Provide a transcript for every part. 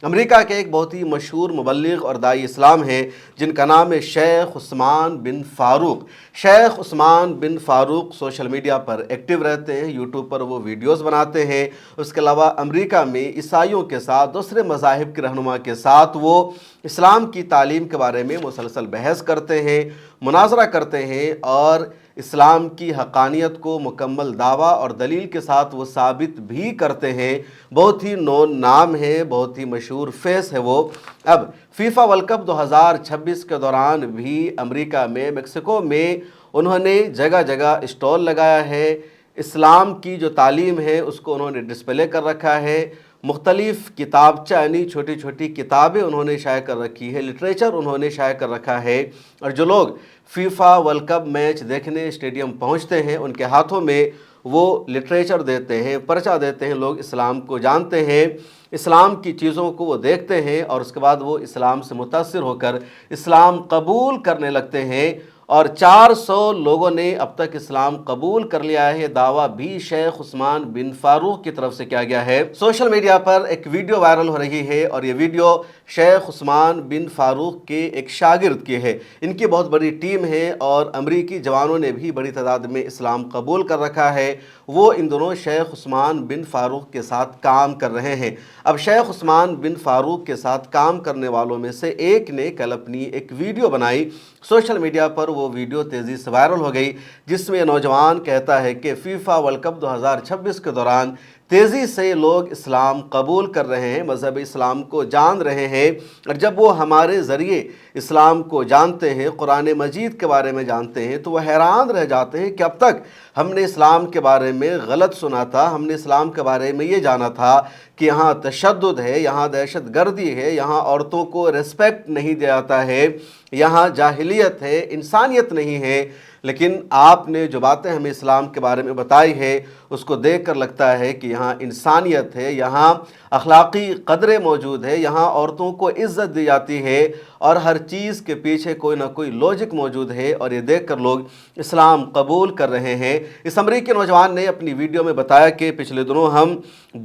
امریکہ کے ایک بہت ہی مشہور مبلغ اور داعی اسلام ہیں جن کا نام ہے شیخ عثمان بن فاروق۔ شیخ عثمان بن فاروق سوشل میڈیا پر ایکٹیو رہتے ہیں، یوٹیوب پر وہ ویڈیوز بناتے ہیں۔ اس کے علاوہ امریکہ میں عیسائیوں کے ساتھ، دوسرے مذاہب کے رہنما کے ساتھ وہ اسلام کی تعلیم کے بارے میں مسلسل بحث کرتے ہیں، مناظرہ کرتے ہیں اور اسلام کی حقانیت کو مکمل دعویٰ اور دلیل کے ساتھ وہ ثابت بھی کرتے ہیں۔ بہت ہی نون نام ہے، بہت ہی مشہور فیس ہے وہ۔ اب فیفا ورلڈ کپ 2026 کے دوران بھی امریکہ میں، میکسیکو میں انہوں نے جگہ جگہ اسٹال لگایا ہے۔ اسلام کی جو تعلیم ہے اس کو انہوں نے ڈسپلے کر رکھا ہے۔ مختلف کتابچہ یعنی چھوٹی چھوٹی کتابیں انہوں نے شائع کر رکھی ہے، لٹریچر انہوں نے شائع کر رکھا ہے، اور جو لوگ فیفا ورلڈ کپ میچ دیکھنے اسٹیڈیم پہنچتے ہیں ان کے ہاتھوں میں وہ لٹریچر دیتے ہیں، پرچہ دیتے ہیں۔ لوگ اسلام کو جانتے ہیں، اسلام کی چیزوں کو وہ دیکھتے ہیں اور اس کے بعد وہ اسلام سے متاثر ہو کر اسلام قبول کرنے لگتے ہیں، اور 400 لوگوں نے اب تک اسلام قبول کر لیا ہے۔ دعویٰ بھی شیخ عثمان بن فاروق کی طرف سے کیا گیا ہے۔ سوشل میڈیا پر ایک ویڈیو وائرل ہو رہی ہے اور یہ ویڈیو شیخ عثمان بن فاروق کے ایک شاگرد کی ہے۔ ان کی بہت بڑی ٹیم ہے اور امریکی جوانوں نے بھی بڑی تعداد میں اسلام قبول کر رکھا ہے۔ وہ ان دونوں شیخ عثمان بن فاروق کے ساتھ کام کر رہے ہیں۔ اب شیخ عثمان بن فاروق کے ساتھ کام کرنے والوں میں سے ایک نے کل اپنی ایک ویڈیو بنائی۔ سوشل میڈیا پر وہ ویڈیو تیزی سے وائرل ہو گئی، جس میں نوجوان کہتا ہے کہ فیفا ورلڈ کپ 2026 کے دوران تیزی سے لوگ اسلام قبول کر رہے ہیں، مذہب اسلام کو جان رہے ہیں، اور جب وہ ہمارے ذریعے اسلام کو جانتے ہیں، قرآن مجید کے بارے میں جانتے ہیں، تو وہ حیران رہ جاتے ہیں کہ اب تک ہم نے اسلام کے بارے میں غلط سنا تھا، ہم نے اسلام کے بارے میں یہ جانا تھا کہ یہاں تشدد ہے، یہاں دہشت گردی ہے، یہاں عورتوں کو ریسپیکٹ نہیں دیا جاتا ہے، یہاں جاہلیت ہے، انسانیت نہیں ہے۔ لیکن آپ نے جو باتیں ہمیں اسلام کے بارے میں بتائی ہے اس کو دیکھ کر لگتا ہے کہ یہاں انسانیت ہے، یہاں اخلاقی قدریں موجود ہے، یہاں عورتوں کو عزت دی جاتی ہے، اور ہر چیز کے پیچھے کوئی نہ کوئی لوجک موجود ہے، اور یہ دیکھ کر لوگ اسلام قبول کر رہے ہیں۔ اس امریکی نوجوان نے اپنی ویڈیو میں بتایا کہ پچھلے دنوں ہم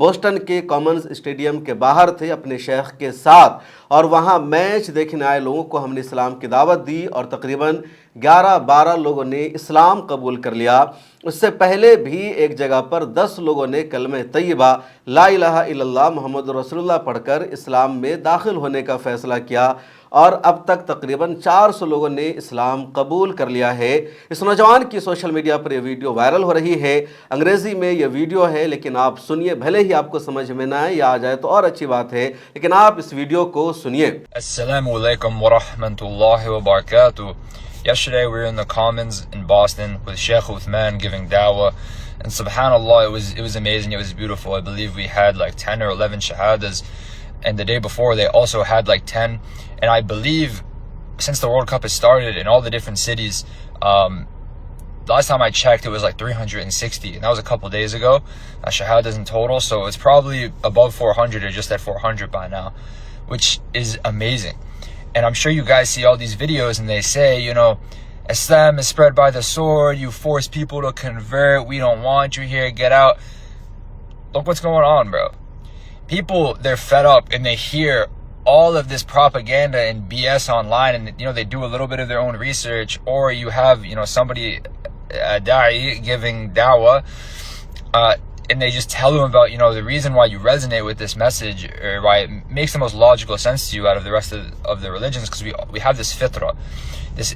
بوسٹن کے کامنز اسٹیڈیم کے باہر تھے اپنے شیخ کے ساتھ، اور وہاں میچ دیکھنے آئے لوگوں کو ہم نے اسلام کی دعوت دی اور تقریباً 11-12 لوگوں نے اسلام قبول کر لیا۔ اس سے پہلے بھی ایک جگہ پر 10 لوگوں نے کلمہ طیبہ لا الہ الا اللہ محمد رسول اللہ پڑھ کر اسلام میں داخل ہونے کا فیصلہ کیا، اور اب تک تقریباً 400 لوگوں نے اسلام قبول کر لیا ہے۔ اس نوجوان کی سوشل میڈیا پر یہ ویڈیو وائرل ہو رہی ہے، انگریزی میں یہ ویڈیو ہے، لیکن آپ سنیے، بھلے ہی آپ کو سمجھ میں نہ آئے یا آ جائے تو اور اچھی بات ہے، لیکن آپ اس ویڈیو کو سنیے۔ السلام علیکم ورحمۃ اللہ وبرکاتہ. Yesterday we were in the Commons in Boston with Sheikh Uthman giving dawah, and subhanallah, it was amazing, it was beautiful. I believe we had like 10 or 11 shahadas, and the day before they also had like 10, and I believe since the World Cup has started in all the different cities, last time I checked it was like 360, and that was a couple days ago, shahadas in total, so it's probably above 400 or just at 400 by now, which is amazing. And I'm sure you guys see all these videos and they say, you know, Islam is spread by the sword, you force people to convert, we don't want you here, get out. Look what's going on, bro. People, they're fed up and they hear all of this propaganda and BS online, and you know, they do a little bit of their own research, or you have, you know, somebody, a da'i giving dawah, and they just tell them about, you know, the reason why you resonate with this message, or why it makes the most logical sense to you out of the rest of the religions, because we have this fitra, this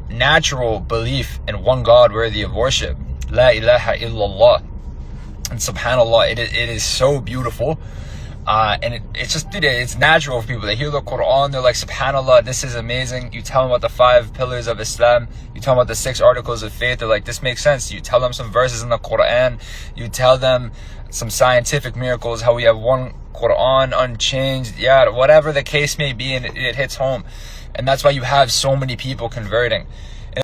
natural belief in one God worthy of worship, la ilaha illallah, and subhanallah, it is so beautiful, and it's just, dude, it's natural for people. They hear the Quran, they're like, subhanallah, this is amazing. You tell them about the 5 pillars of Islam, you tell them about the 6 articles of faith, they're like, this makes sense. You tell them some verses in the Quran, you tell them some scientific miracles, how we have one Quran unchanged, yeah, whatever the case may be, and it hits home. And that's why you have so many people converting.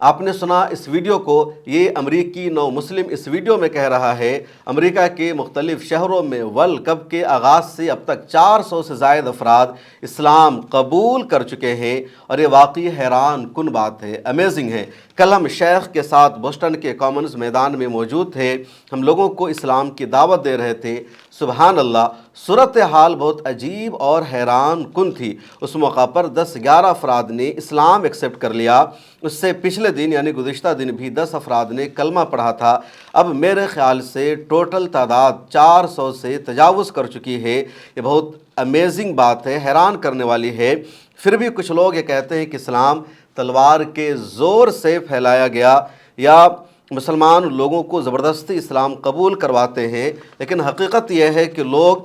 آپ نے سنا اس video کو، یہ امریکی نو مسلم اس video میں کہہ رہا ہے امریکہ کے مختلف شہروں میں ورلڈ کپ کے آغاز سے اب تک 400 سے زائد افراد اسلام قبول کر چکے ہیں، اور یہ واقعی حیران کن بات ہے، امیزنگ ہے۔ کل ہم شیخ کے ساتھ بوسٹن کے کامنز میدان میں موجود تھے، ہم لوگوں کو اسلام کی دعوت دے رہے تھے۔ سبحان اللہ، صورتحال بہت عجیب اور حیران کن تھی۔ اس موقع پر 10-11 افراد نے اسلام ایکسیپٹ کر لیا۔ اس سے پچھلے دن یعنی گزشتہ دن بھی 10 افراد نے کلمہ پڑھا تھا۔ اب میرے خیال سے ٹوٹل تعداد 400 سے تجاوز کر چکی ہے۔ یہ بہت امیزنگ بات ہے، حیران کرنے والی ہے۔ پھر بھی کچھ لوگ یہ کہتے ہیں کہ اسلام تلوار کے زور سے پھیلایا گیا یا مسلمان لوگوں کو زبردستی اسلام قبول کرواتے ہیں، لیکن حقیقت یہ ہے کہ لوگ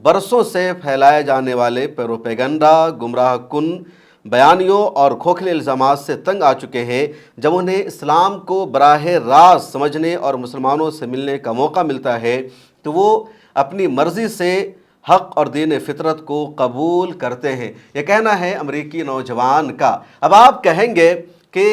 برسوں سے پھیلائے جانے والے پروپیگنڈا، گمراہ کن بیانیوں اور کھوکھلے الزامات سے تنگ آ چکے ہیں۔ جب انہیں اسلام کو براہ راست سمجھنے اور مسلمانوں سے ملنے کا موقع ملتا ہے تو وہ اپنی مرضی سے حق اور دین فطرت کو قبول کرتے ہیں۔ یہ کہنا ہے امریکی نوجوان کا۔ اب آپ کہیں گے کہ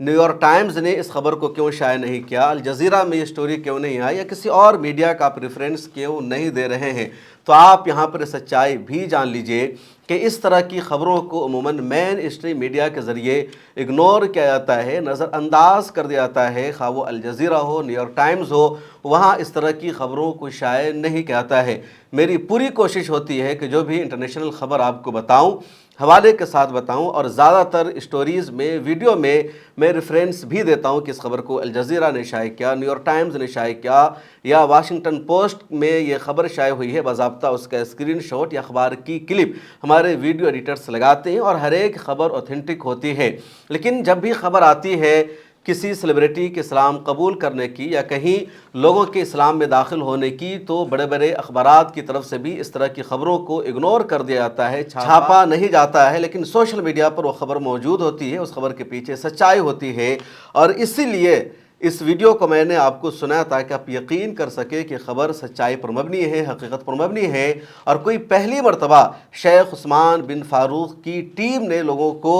نیو یارک ٹائمز نے اس خبر کو کیوں شائع نہیں کیا، الجزیرہ میں یہ سٹوری کیوں نہیں آئی، یا کسی اور میڈیا کا پریفرنس کیوں نہیں دے رہے ہیں؟ تو آپ یہاں پر سچائی بھی جان لیجئے کہ اس طرح کی خبروں کو عموماً مین اسٹریم میڈیا کے ذریعے اگنور کیا جاتا ہے، نظر انداز کر دیا جاتا ہے، خواہ وہ الجزیرہ ہو، نیو یارک ٹائمز ہو، وہاں اس طرح کی خبروں کو شائع نہیں کیا جاتا ہے۔ میری پوری کوشش ہوتی ہے کہ جو بھی انٹرنیشنل خبر آپ کو بتاؤں حوالے کے ساتھ بتاؤں، اور زیادہ تر اسٹوریز میں ویڈیو میں ریفرنس بھی دیتا ہوں کہ اس خبر کو الجزیرہ نے شائع کیا، نیو یارک ٹائمز نے شائع کیا یا واشنگٹن پوسٹ میں یہ خبر شائع ہوئی ہے، باضابطہ اس کا اسکرین شاٹ یا اخبار کی کلپ ہمارے ویڈیو ایڈیٹرز لگاتے ہیں اور ہر ایک خبر اوتھینٹک ہوتی ہے۔ لیکن جب بھی خبر آتی ہے کسی سیلیبریٹی کے اسلام قبول کرنے کی یا کہیں لوگوں کے اسلام میں داخل ہونے کی، تو بڑے بڑے اخبارات کی طرف سے بھی اس طرح کی خبروں کو اگنور کر دیا جاتا ہے، چھاپا نہیں جاتا ہے، لیکن سوشل میڈیا پر وہ خبر موجود ہوتی ہے، اس خبر کے پیچھے سچائی ہوتی ہے۔ اور اسی لیے اس ویڈیو کو میں نے آپ کو سنایا تاکہ آپ یقین کر سکے کہ خبر سچائی پر مبنی ہے، حقیقت پر مبنی ہے، اور کوئی پہلی مرتبہ شیخ عثمان بن فاروق کی ٹیم نے لوگوں کو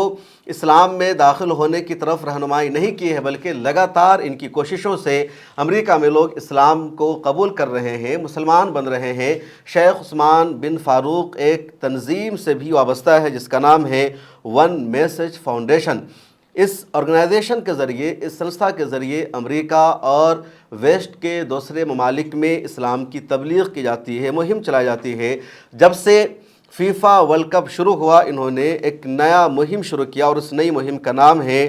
اسلام میں داخل ہونے کی طرف رہنمائی نہیں کی ہے، بلکہ لگاتار ان کی کوششوں سے امریکہ میں لوگ اسلام کو قبول کر رہے ہیں، مسلمان بن رہے ہیں۔ شیخ عثمان بن فاروق ایک تنظیم سے بھی وابستہ ہے جس کا نام ہے ون میسج فاؤنڈیشن۔ اس آرگنائزیشن کے ذریعے، اس سنستھا کے ذریعے امریکہ اور ویسٹ کے دوسرے ممالک میں اسلام کی تبلیغ کی جاتی ہے، مہم چلائی جاتی ہے۔ جب سے فیفا ورلڈ کپ شروع ہوا انہوں نے ایک نیا مہم شروع کیا، اور اس نئی مہم کا نام ہے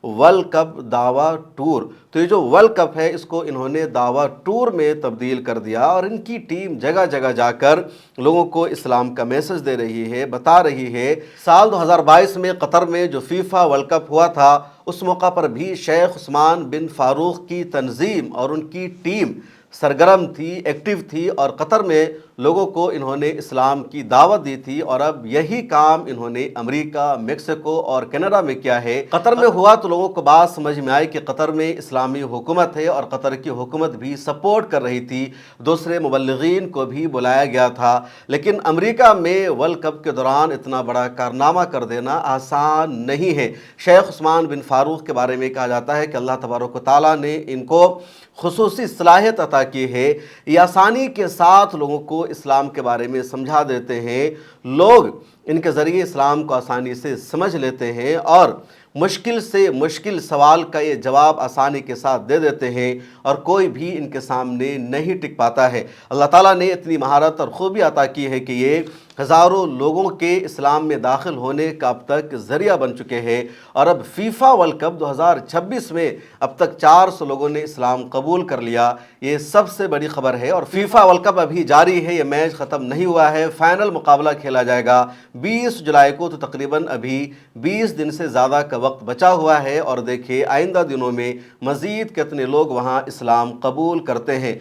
ورلڈ کپ دعویٰ ٹور۔ تو یہ جو ورلڈ کپ ہے اس کو انہوں نے دعویٰ ٹور میں تبدیل کر دیا، اور ان کی ٹیم جگہ جگہ جا کر لوگوں کو اسلام کا میسج دے رہی ہے، بتا رہی ہے۔ سال 2022 میں قطر میں جو فیفا ورلڈ کپ ہوا تھا اس موقع پر بھی شیخ عثمان بن فاروق کی تنظیم اور ان کی ٹیم سرگرم تھی، ایکٹیو تھی، اور قطر میں لوگوں کو انہوں نے اسلام کی دعوت دی تھی، اور اب یہی کام انہوں نے امریکہ، میکسیکو اور کینیڈا میں کیا ہے۔ قطر میں ہوا تو لوگوں کو بات سمجھ میں آئی کہ قطر میں اسلامی حکومت ہے، اور قطر کی حکومت بھی سپورٹ کر رہی تھی، دوسرے مبلغین کو بھی بلایا گیا تھا۔ لیکن امریکہ میں ورلڈ کپ کے دوران اتنا بڑا کارنامہ کر دینا آسان نہیں ہے۔ شیخ عثمان بن فاروق کے بارے میں کہا جاتا ہے کہ اللہ تبارک و تعالیٰ نے ان کو خصوصی صلاحیت عطا کی ہے، یہ آسانی کے ساتھ لوگوں کو اسلام کے بارے میں سمجھا دیتے ہیں، لوگ ان کے ذریعے اسلام کو آسانی سے سمجھ لیتے ہیں، اور مشکل سے مشکل سوال کا یہ جواب آسانی کے ساتھ دے دیتے ہیں، اور کوئی بھی ان کے سامنے نہیں ٹک پاتا ہے۔ اللہ تعالیٰ نے اتنی مہارت اور خوبی عطا کی ہے کہ یہ ہزاروں لوگوں کے اسلام میں داخل ہونے کا اب تک ذریعہ بن چکے ہیں، اور اب فیفا ورلڈ کپ 2026 میں اب تک 400 لوگوں نے اسلام قبول کر لیا۔ یہ سب سے بڑی خبر ہے، اور فیفا ورلڈ کپ ابھی جاری ہے، یہ میچ ختم نہیں ہوا ہے، فائنل مقابلہ کھیلا جائے گا 20 جولائی کو، تو تقریباً ابھی 20 دن سے زیادہ کا وقت بچا ہوا ہے، اور دیکھیں آئندہ دنوں میں مزید کتنے لوگ وہاں اسلام قبول کرتے ہیں۔